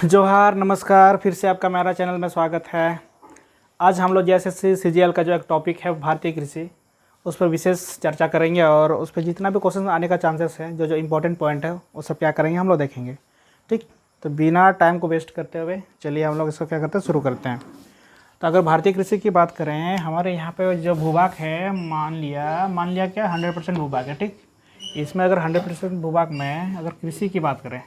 जोहार नमस्कार, फिर से आपका मेरा चैनल में स्वागत है। आज हम लोग JSSC CGL का जो एक टॉपिक है भारतीय कृषि, उस पर विशेष चर्चा करेंगे और उस पर जितना भी क्वेश्चन आने का चांसेस है, जो जो इम्पोर्टेंट पॉइंट है वो सब क्या करेंगे हम लोग देखेंगे। ठीक, तो बिना टाइम को वेस्ट करते हुए चलिए हम लोग इसको क्या करते हैं, शुरू करते हैं। तो अगर भारतीय कृषि की बात करें, हमारे यहाँ पे जो भूभाग है, मान लिया क्या 100% भूभाग है। ठीक, इसमें अगर 100% भूभाग में अगर कृषि की बात करें,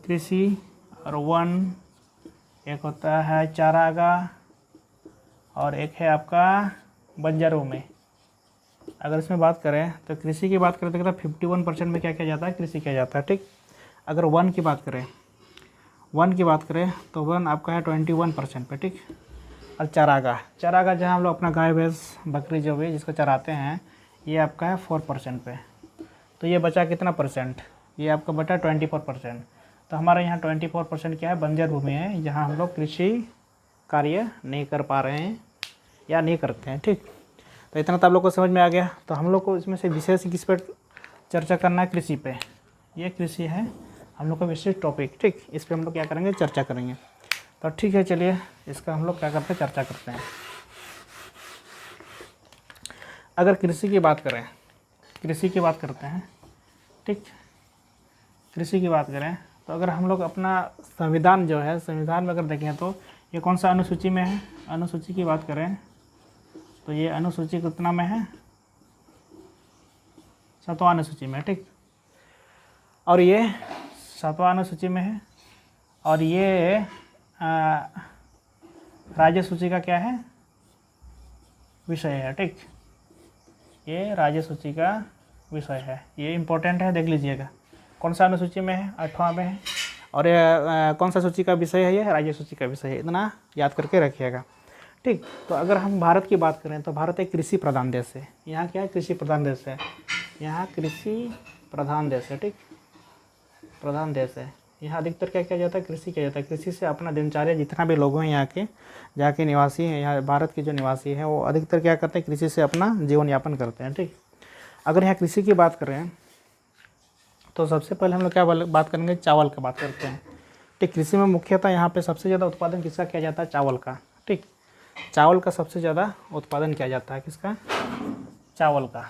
कृषि और वन, एक होता है चारागाह और एक है आपका बंजर भूमि। अगर इसमें बात करें तो कृषि की बात करें तो 51% में क्या किया जाता है, कृषि किया जाता है। ठीक, अगर वन की बात करें तो वन आपका है 21% पे। ठीक, और चारागाह जहाँ हम लोग अपना गाय भैंस बकरी जो भी जिसको चराते हैं, ये आपका है 4% पे। तो ये बचा कितना परसेंट, ये आपका बचा 24%। तो हमारे यहाँ 24% क्या है, बंजर भूमि है, जहाँ हम लोग कृषि कार्य नहीं कर पा रहे हैं या नहीं करते हैं। ठीक, तो इतना तो आप लोग को समझ में आ गया। तो हम लोग को इसमें से विशेष किस पर चर्चा करना है, कृषि पे। ये कृषि है हम लोग का विशेष टॉपिक। ठीक, इस पर हम लोग क्या करेंगे, चर्चा करेंगे। तो ठीक है, चलिए इसका हम लोग क्या करते हैं, चर्चा करते हैं। अगर कृषि की बात करते हैं, ठीक, कृषि की बात करें तो अगर हम लोग अपना संविधान जो है, संविधान में अगर देखें तो ये कौन सा अनुसूची में है, अनुसूची की बात करें तो ये अनुसूची कितना में है, 7वां अनुसूची में। ठीक, और ये 7वां अनुसूची में है, और ये राज्य सूची का क्या है, विषय है। ठीक, ये राज्य सूची का विषय है, ये इम्पोर्टेंट है, देख लीजिएगा कौन सा अनुसूची में है, 8वां में है। और ये कौन सा सूची का विषय है, ये राज्य सूची का विषय है, इतना याद करके रखिएगा। ठीक, तो अगर हम भारत की बात करें तो भारत एक कृषि प्रधान देश है। यहाँ क्या है, कृषि प्रधान देश है, यहाँ कृषि प्रधान देश है। ठीक, प्रधान देश है, यहाँ अधिकतर क्या किया जाता है, कृषि किया जाता है। कृषि से अपना दिनचर्या, जितना भी लोग हैं यहाँ के निवासी हैं, यहाँ भारत के जो निवासी हैं, वो अधिकतर क्या करते हैं, कृषि से अपना जीवन यापन करते हैं। ठीक, अगर यहाँ कृषि की बात करें तो सबसे पहले हम लोग क्या बात करेंगे, चावल की बात करते हैं। ठीक, कृषि में मुख्यतः यहाँ पे सबसे ज़्यादा उत्पादन किसका किया जाता है, चावल का। ठीक, चावल का सबसे ज़्यादा उत्पादन किया जाता है, किसका, चावल का।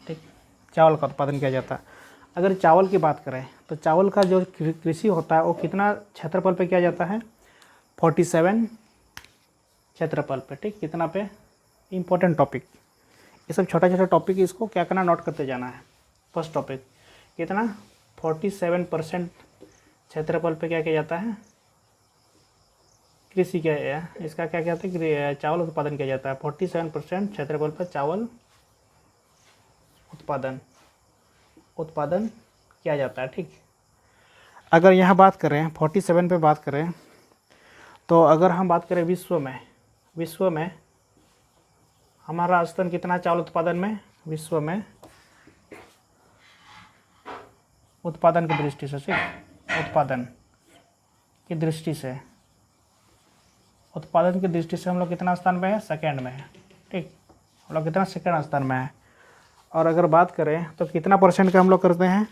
ठीक, चावल का उत्पादन किया जाता है। अगर चावल की बात करें तो चावल का जो कृषि होता है वो कितना क्षेत्रफल पे किया जाता है, 47 क्षेत्रफल पे। ठीक, कितना पे, इम्पोर्टेंट टॉपिक, ये सब छोटा छोटा टॉपिक, इसको क्या करना, नोट करते जाना है। फर्स्ट टॉपिक कितना, 47% क्षेत्रफल पे क्या किया जाता है, कृषि क्या है, इसका क्या कहते हैं, चावल उत्पादन किया जाता है। 47% क्षेत्रफल पर चावल उत्पादन किया जाता है। ठीक, अगर यहाँ बात करें 47 पे बात करें तो अगर हम बात करें विश्व में हमारा स्थान कितना चावल उत्पादन में, विश्व में उत्पादन की दृष्टि से, ठीक, उत्पादन की दृष्टि से हम लोग कितना स्थान में है, सेकंड में है। ठीक, हम लोग कितना, सेकंड स्थान में है। और अगर बात करें तो कितना परसेंट का हम लोग करते हैं,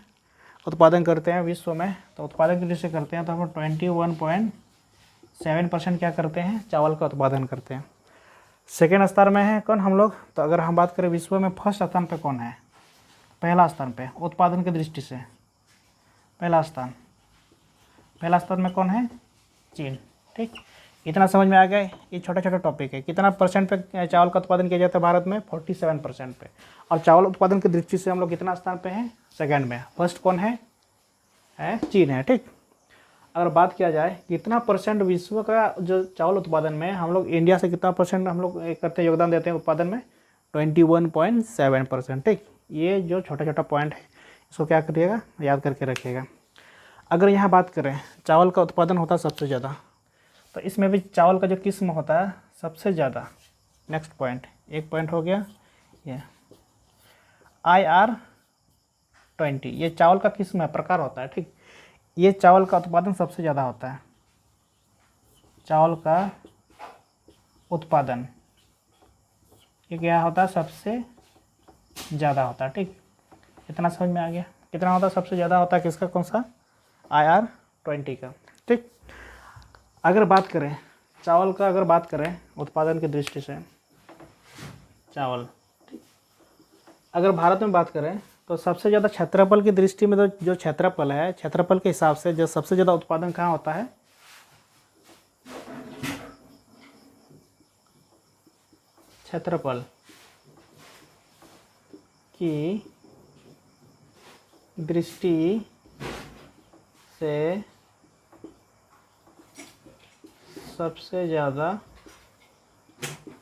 उत्पादन करते हैं विश्व में, तो उत्पादन की दृष्टि से करते हैं तो हम लोग 21.7% क्या करते हैं, चावल का उत्पादन करते हैं। सेकेंड स्थान में है कौन, हम लोग। तो अगर हम बात करें विश्व में फर्स्ट स्थान पे कौन है, पहला स्थान पे उत्पादन की दृष्टि से पहला स्थान में कौन है, चीन। ठीक, इतना समझ में आ गया। ये छोटा छोटा टॉपिक है। कितना परसेंट पे चावल का उत्पादन किया जाता है भारत में, 47% पे। और चावल उत्पादन की दृष्टि से हम लोग कितना स्थान पे हैं, सेकंड में। फर्स्ट कौन है चीन है। ठीक, अगर बात किया जाए कितना परसेंट विश्व का जो चावल उत्पादन में हम लोग इंडिया से कितना परसेंट हम लोग करते हैं, योगदान देते हैं उत्पादन में, 21.7%। ठीक, ये जो छोटा छोटा पॉइंट है इसको क्या करिएगा, याद करके रखिएगा। अगर यहाँ बात करें चावल का उत्पादन होता है सबसे ज़्यादा, तो इसमें भी चावल का जो किस्म होता है सबसे ज़्यादा, नेक्स्ट पॉइंट, एक पॉइंट हो गया ये IR20, ये चावल का किस्म है, प्रकार होता है। ठीक, ये चावल का उत्पादन सबसे ज़्यादा होता है, चावल का उत्पादन ये क्या होता है, सबसे ज़्यादा होता है। ठीक, इतना समझ में आ गया। कितना होता है, सबसे ज़्यादा होता है किसका, कौन सा, IR20 का। ठीक, अगर बात करें चावल का, अगर बात करें उत्पादन की दृष्टि से चावल, अगर भारत में बात करें तो सबसे ज़्यादा क्षेत्रफल की दृष्टि में तो जो क्षेत्रफल है, क्षेत्रफल के हिसाब से जो सबसे ज़्यादा उत्पादन कहाँ होता है, क्षेत्रफल की दृष्टि से सबसे ज़्यादा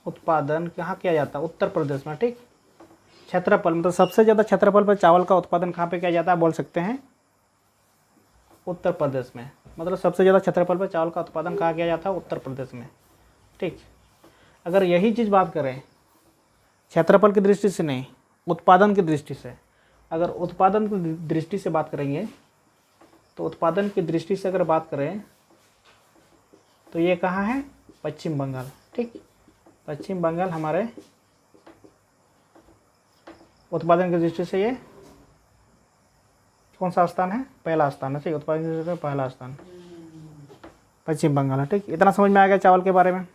उत्पादन कहाँ किया जाता है, उत्तर प्रदेश में। ठीक, क्षेत्रफल मतलब सबसे ज़्यादा क्षेत्रफल पर चावल का उत्पादन कहाँ पे किया जाता है, बोल सकते हैं उत्तर प्रदेश में। मतलब सबसे ज़्यादा क्षेत्रफल पर चावल का उत्पादन कहाँ किया जाता है, उत्तर प्रदेश में। ठीक, अगर यही चीज़ बात करें क्षेत्रफल की दृष्टि से नहीं, उत्पादन की दृष्टि से, अगर उत्पादन की दृष्टि से बात करेंगे तो उत्पादन की दृष्टि से अगर बात करें तो ये कहाँ है, पश्चिम बंगाल। ठीक, पश्चिम बंगाल हमारे उत्पादन की दृष्टि से ये कौन सा स्थान है, पहला स्थान है। ठीक, उत्पादन की दृष्टि से पहला स्थान पश्चिम बंगाल है। ठीक, इतना समझ में आ गया चावल के बारे में।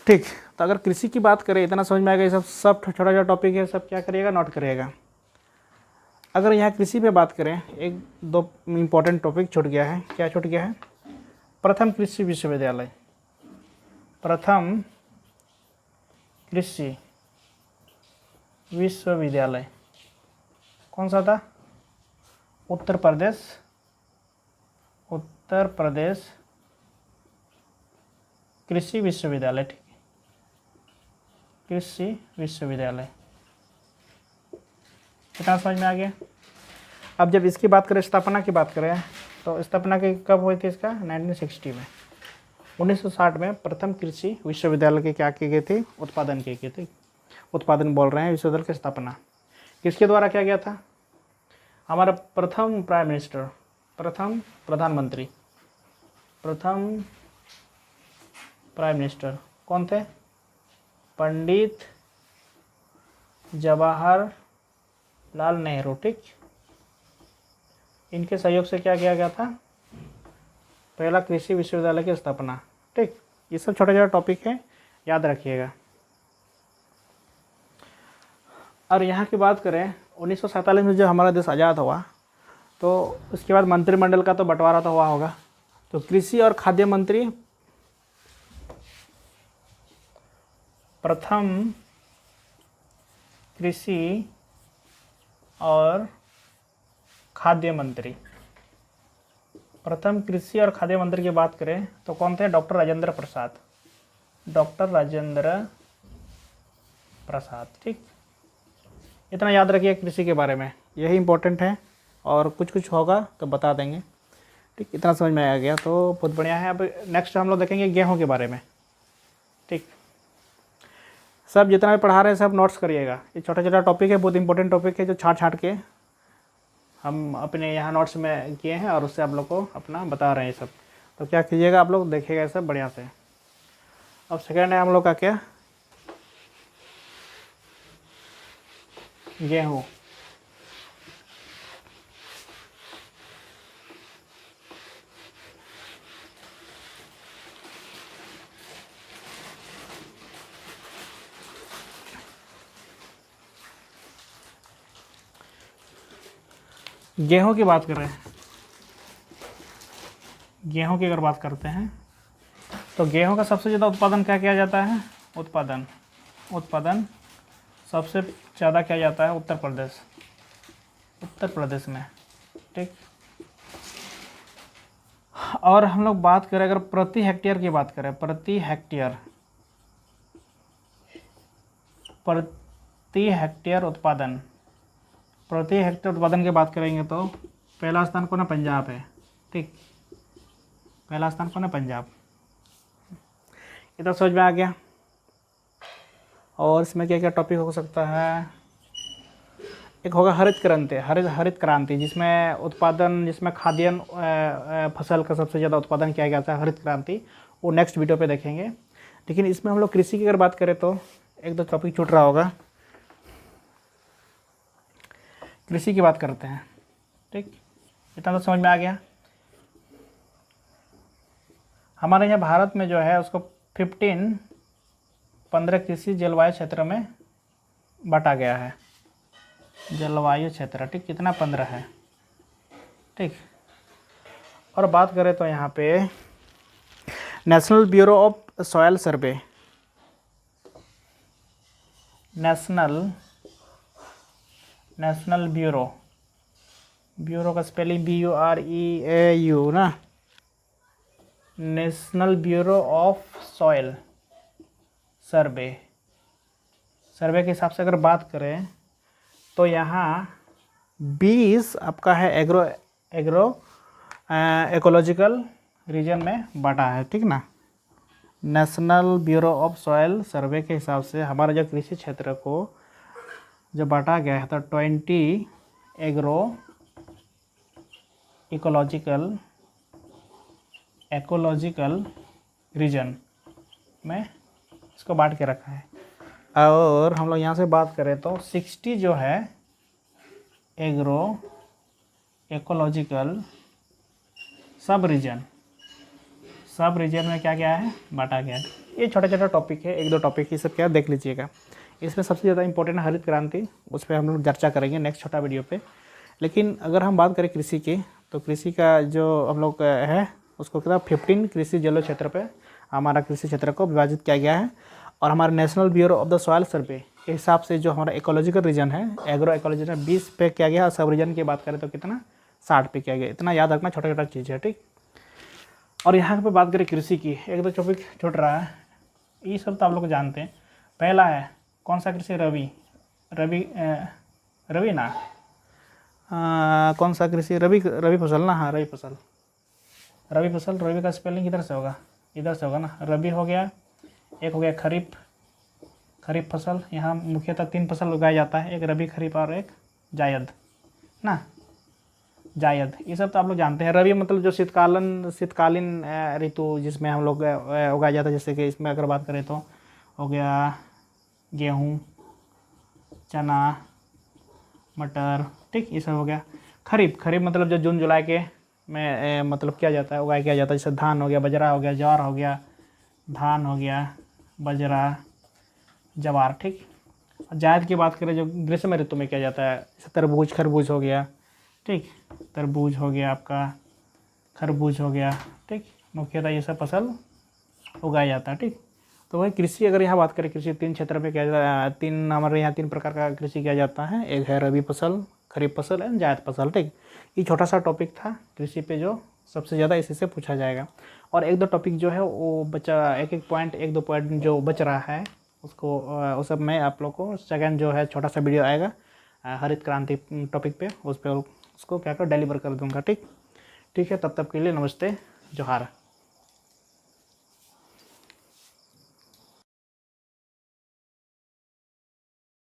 ठीक, तो अगर कृषि की बात करें, इतना समझ में आ गया, सब छोटा छोटा टॉपिक है, सब क्या करिएगा, नोट करिएगा। अगर यहाँ कृषि पे बात करें, एक दो इम्पोर्टेंट टॉपिक छूट गया है। क्या छूट गया है, प्रथम कृषि विश्वविद्यालय, प्रथम कृषि विश्वविद्यालय कौन सा था, उत्तर प्रदेश, उत्तर प्रदेश कृषि विश्वविद्यालय। ठीक है, कृषि विश्वविद्यालय, कितना समझ में आ गया। अब जब इसकी बात करें, स्थापना की बात करें, तो स्थापना की कब हुई थी इसका, 1960 में, 1960 में प्रथम कृषि विश्वविद्यालय के क्या किए गए थे, उत्पादन किए गए थे। उत्पादन बोल रहे हैं, विश्वविद्यालय की स्थापना किसके द्वारा किया गया था, हमारा प्रथम प्राइम मिनिस्टर, प्रथम प्रधानमंत्री, प्रथम प्राइम मिनिस्टर कौन थे, पंडित जवाहरलाल नेहरू। ठीक, इनके सहयोग से क्या किया गया था, पहला कृषि विश्वविद्यालय की स्थापना। ठीक, ये सब छोटे छोटे टॉपिक है, याद रखिएगा। और यहाँ की बात करें, 1947 में जब हमारा देश आज़ाद हुआ तो उसके बाद मंत्रिमंडल का तो बंटवारा तो हुआ होगा। तो कृषि और खाद्य मंत्री, प्रथम कृषि और खाद्य मंत्री, प्रथम कृषि और खाद्य मंत्री की बात करें तो कौन थे, डॉक्टर राजेंद्र प्रसाद, डॉक्टर राजेंद्र प्रसाद। ठीक, इतना याद रखिए कृषि के बारे में, यही इम्पोर्टेंट है, और कुछ कुछ होगा तो बता देंगे। ठीक, इतना समझ में आ गया तो बहुत बढ़िया है। अब नेक्स्ट हम लोग देखेंगे गेहूं के बारे में। ठीक, सब जितना भी पढ़ा रहे हैं सब नोट्स करिएगा, ये छोटा छोटा टॉपिक है, बहुत इंपॉर्टेंट टॉपिक है, जो छाँट छाँट के हम अपने यहाँ नोट्स में किए हैं और उससे आप लोग को अपना बता रहे हैं सब। तो क्या कीजिएगा, आप लोग देखिएगा सब बढ़िया से। अब सेकेंड है हम लोग का क्या, गेहूँ। गेहूं की बात करें, गेहूं की अगर बात करते हैं तो गेहूं का सबसे ज़्यादा उत्पादन क्या किया जाता है, उत्पादन सबसे ज़्यादा किया जाता है उत्तर प्रदेश में। ठीक, और हम लोग बात करें अगर प्रति हेक्टेयर की बात करें, प्रति हेक्टेयर उत्पादन, प्रति हेक्टेयर उत्पादन की बात करेंगे तो पहला स्थान कौन है, पंजाब है। ठीक, पहला स्थान कौन है, पंजाब। इतना समझ में आ गया। और इसमें क्या क्या टॉपिक हो सकता है, एक होगा हरित क्रांति, जिसमें उत्पादन, जिसमें खाद्यान्न फसल का सबसे ज़्यादा उत्पादन किया गया था, हरित क्रांति, वो नेक्स्ट वीडियो पे देखेंगे। लेकिन इसमें हम लोग कृषि की अगर बात करें तो एक दो टॉपिक छूट रहा होगा, कृषि की बात करते हैं। ठीक, इतना तो समझ में आ गया। हमारे यहाँ भारत में जो है उसको 15 कृषि जलवायु क्षेत्र में बांटा गया है। जलवायु क्षेत्र, ठीक, कितना 15 है, ठीक। और बात करें तो यहाँ पे national bureau of soil survey, national bureau का स्पेलिंग BUREAU ना, national bureau of soil survey के हिसाब से अगर बात करें तो यहाँ 20 आपका है एग्रो इकोलॉजिकल रीजन में बांटा है, ठीक ना। National bureau of soil survey के हिसाब से हमारा जो कृषि क्षेत्र को जो बांटा गया है तो 20 एग्रो इकोलॉजिकल रीजन में इसको बांट के रखा है। और हम लोग यहाँ से बात करें तो 60 जो है एग्रो इकोलॉजिकल सब रीजन में क्या क्या है, बांटा गया है। ये छोटा छोटा टॉपिक है, 1-2 टॉपिक, ये सब क्या देख लीजिएगा। इसमें सबसे ज़्यादा इंपॉर्टेंट है हरित क्रांति, उस पर हम लोग चर्चा करेंगे नेक्स्ट छोटा वीडियो पे। लेकिन अगर हम बात करें कृषि की, तो कृषि का जो हम लोग है उसको क्या 15 कृषि जलवायु क्षेत्र पे हमारा कृषि क्षेत्र को विभाजित किया गया है। और हमारे national bureau of the soil survey के हिसाब से जो हमारा इकोलॉजिकल रीजन है, एग्रो इकोलॉजिकल 20 पे किया गया, और सब रीजन की बात करें तो कितना 60 पे किया गया। इतना याद रखना, छोटा छोटा चीज़ है, ठीक। और यहाँ पे बात करें कृषि की, 1-2 टॉपिक छूट रहा है, ये सब तो आप लोग जानते हैं। पहला है कौन सा कृषि, रवि ना, कौन सा कृषि, रवि फसल ना, हाँ रवि फसल। रवि का स्पेलिंग इधर से होगा ना। रवि हो गया, एक हो गया खरीफ फसल। यहाँ मुख्यतः 3 फसल उगाया जाता है, एक रबी, खरीफ और एक जायद ना, जायद। ये सब तो आप लोग जानते हैं। रबी मतलब जो शीतकालीन ऋतु जिसमें हम लोग उगाया जाता है, जैसे कि इसमें अगर बात करें तो हो गया गेहूँ, चना, मटर, ठीक, ये सब हो गया। खरीफ मतलब जो जून जुलाई के में मतलब किया जाता है, उगाया जाता है, जैसे धान हो गया, बजरा हो गया, ज्वार हो गया, धान हो गया, बजरा, ज्वार, ठीक। जायद की बात करें जो ग्रीष्म ऋतु में किया जाता है, जैसे तरबूज, खरबूज हो गया, ठीक, तरबूज हो गया आपका, खरबूज हो गया, ठीक। मुख्यतः ये सब फसल उगाया जाता है, ठीक। तो वही कृषि, अगर यहाँ बात करें कृषि 3 क्षेत्र में किया जाता है, हमारे यहाँ 3 प्रकार का कृषि किया जाता है। एक है रबी फसल, खरीफ फसल एंड जायद फसल, ठीक। ये छोटा सा टॉपिक था कृषि पे जो सबसे ज़्यादा इसी से पूछा जाएगा। और 1-2 टॉपिक जो है वो बचा, 1-1 पॉइंट, 1-2 पॉइंट जो बच रहा है उसको उस सब में आप लोग को सेकंड जो है छोटा सा वीडियो आएगा हरित क्रांति टॉपिक पे, उस पर उसको क्या कर डिलीवर कर दूंगा, ठीक है। तब तक के लिए नमस्ते, जोहार।